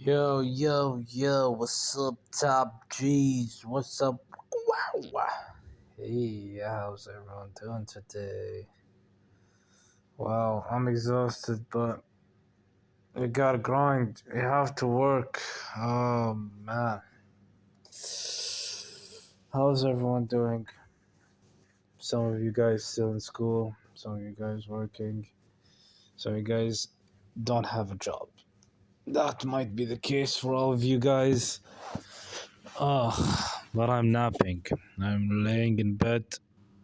Yo, what's up, top G's? What's up? Wow. Hey, how's everyone doing today? Wow, I'm exhausted, but we gotta grind. We have to work. Oh, man. How's everyone doing? Some of you guys still in school, some of you guys working, some of you guys don't have a job. That might be the case for all of you guys. But I'm napping. I'm laying in bed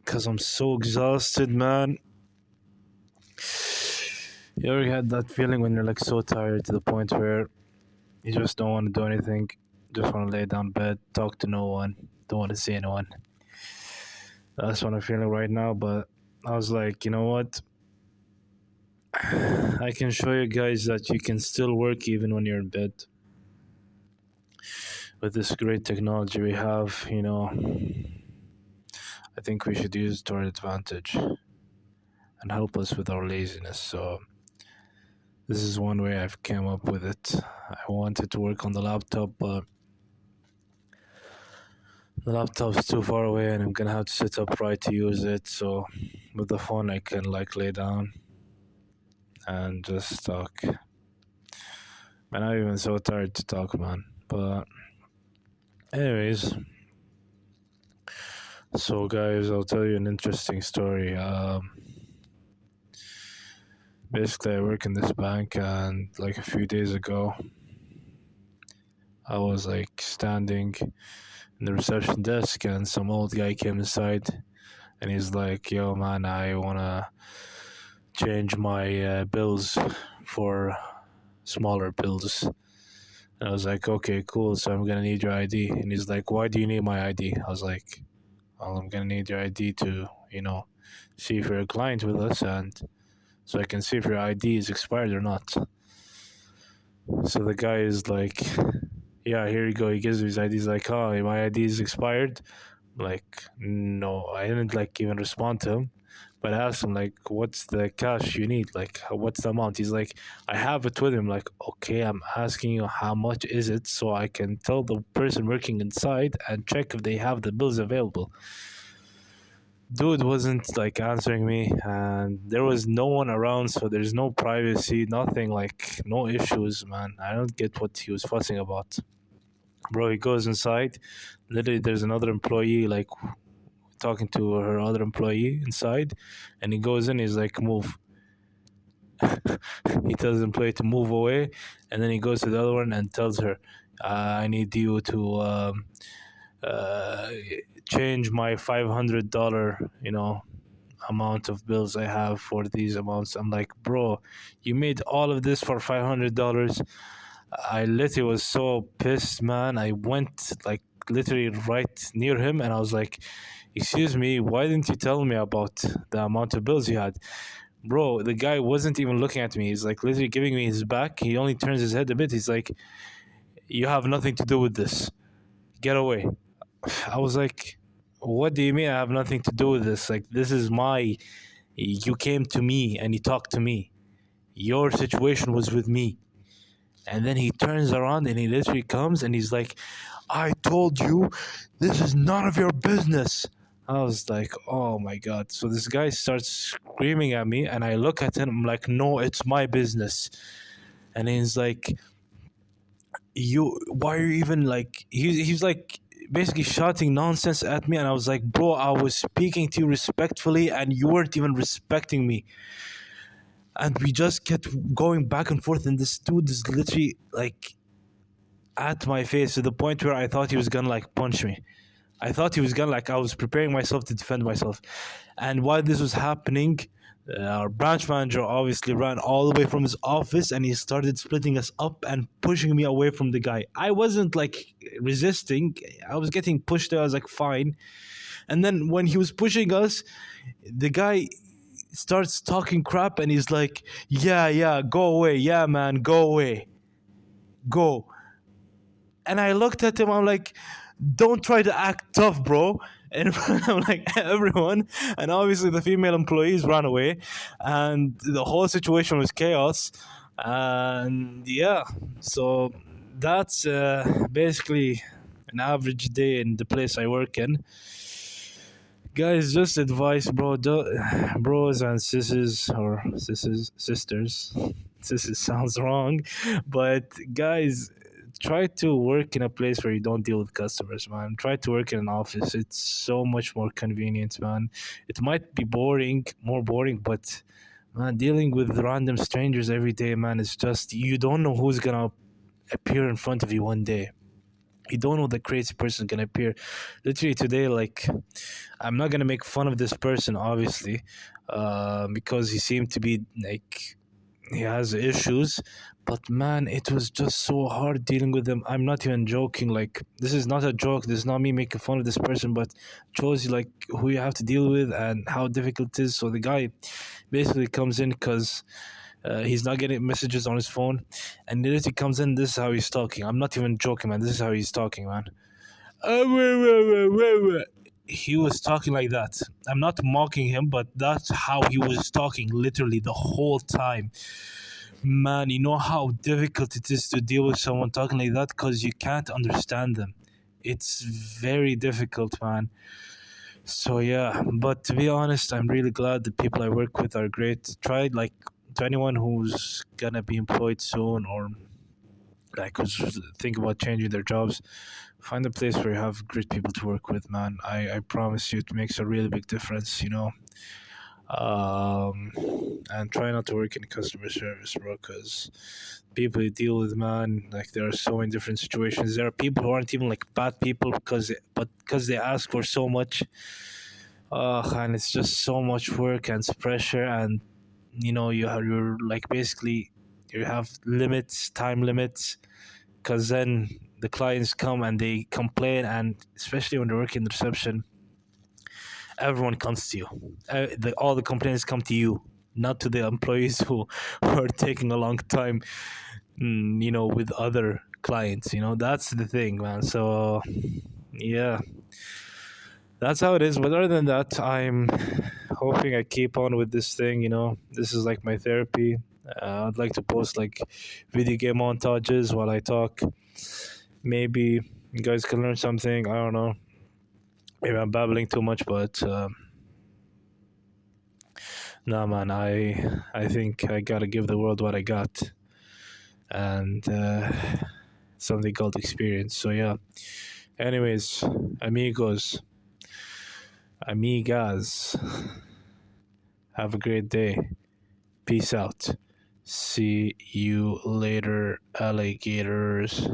because I'm so exhausted, man. You ever had that feeling when you're like so tired to the point where you just don't want to do anything, just want to lay down in bed, talk to no one, don't want to see anyone. That's what I'm feeling right now. But I was like, you know what? I can show you guys that you can still work even when you're in bed. With this great technology we have, I think we should use it to our advantage and help us with our laziness. So this is one way I've came up with it. I wanted to work on the laptop, but the laptop's too far away and I'm gonna have to sit upright to use it. So with the phone I can like lay down and just talk. Man, I'm even so tired to talk, man. But anyways, so guys, I'll tell you an interesting story. Basically I work in this bank, and like a few days ago I was like standing in the reception desk and some old guy came inside and he's like, yo man, I wanna change my bills for smaller bills. And I was like, okay, cool, so I'm gonna need your ID. And he's like, why do you need my ID? I was like, well, I'm gonna need your ID to see if you're a client with us, and so I can see if your ID is expired or not. So the guy is like, yeah, here you go. He gives me his ID. He's like, oh, my ID is expired. Like, no, I didn't like even respond to him. But I asked him, like, what's the cash you need? Like, what's the amount? He's like, I have it with him. Like, okay, I'm asking you how much is it so I can tell the person working inside and check if they have the bills available. Dude wasn't like answering me, and there was no one around, so there's no privacy, nothing, like no issues, man. I don't get what he was fussing about. Bro, he goes inside. Literally, there's another employee like talking to her other employee inside, and he goes in. He's like, "Move." He tells the employee to move away, and then he goes to the other one and tells her, "I need you to uh, change my $500, amount of bills I have for these amounts." I'm like, bro, you made all of this for $500. I literally was so pissed, man. I went like literally right near him and I was like, excuse me, why didn't you tell me about the amount of bills you had? Bro, the guy wasn't even looking at me. He's like literally giving me his back. He only turns his head a bit. He's like, you have nothing to do with this. Get away. I was like, what do you mean I have nothing to do with this? Like, this is you came to me and you talked to me. Your situation was with me. And then he turns around and he literally comes and he's like, I told you this is none of your business. I was like, oh my God. So this guy starts screaming at me and I look at him. I'm like, no, it's my business. And he's like, why are you even like, he's like basically shouting nonsense at me. And I was like, bro, I was speaking to you respectfully and you weren't even respecting me. And we just kept going back and forth, and this dude is literally like at my face to the point where I thought he was gonna like punch me. I thought he was gonna like, I was preparing myself to defend myself. And while this was happening, our branch manager obviously ran all the way from his office and he started splitting us up and pushing me away from the guy. I wasn't like resisting, I was getting pushed there. I was like, fine. And then when he was pushing us, the guy starts talking crap and he's like, yeah, go away. Yeah, man, go away. Go. And I looked at him, I'm like, don't try to act tough, bro. In front of like everyone. And obviously the female employees ran away and the whole situation was chaos. And yeah, so that's basically an average day in the place I work in. Guys, just advice, bro. Bros and sisters, or sisters. Sisters sounds wrong, but guys, try to work in a place where you don't deal with customers, man. Try to work in an office. It's so much more convenient, man. It might be boring, more boring, but man, dealing with random strangers every day, man, it's just you don't know who's gonna appear in front of you one day. You don't know the crazy person gonna appear. Literally today, like I'm not gonna make fun of this person, obviously, because he seemed to be like he has issues. But man, it was just so hard dealing with him. I'm not even joking. Like this is not a joke. This is not me making fun of this person, but shows you like who you have to deal with and how difficult it is. So the guy basically comes in because he's not getting messages on his phone, and literally comes in. This is how he's talking. I'm not even joking, man. This is how he's talking, man. He was talking like that. I'm not mocking him, but that's how he was talking literally the whole time. Man, you know how difficult it is to deal with someone talking like that because you can't understand them. It's very difficult, man. So yeah, but to be honest, I'm really glad the people I work with are great. Try like to anyone who's gonna be employed soon or like who's think about changing their jobs, find a place where you have great people to work with, man. I promise you it makes a really big difference, you know. um and try not to work in customer service, bro, because people you deal with, man, like there are so many different situations. There are people who aren't even like bad people because they ask for so much, and it's just so much work and pressure, and you know you're like basically you have limits, time limits, because then the clients come and they complain, and especially when they're working in the reception, everyone comes to you. All the complaints come to you, not to the employees who are taking a long time, you know, with other clients. You know, that's the thing, man. So, yeah, that's how it is. But other than that, I'm hoping I keep on with this thing. You know, this is like my therapy. I'd like to post like video game montages while I talk. Maybe you guys can learn something. I don't know. Maybe I'm babbling too much, but no, man. I think I gotta give the world what I got, and something called experience. So yeah. Anyways, amigos, amigas, have a great day. Peace out. See you later, alligators.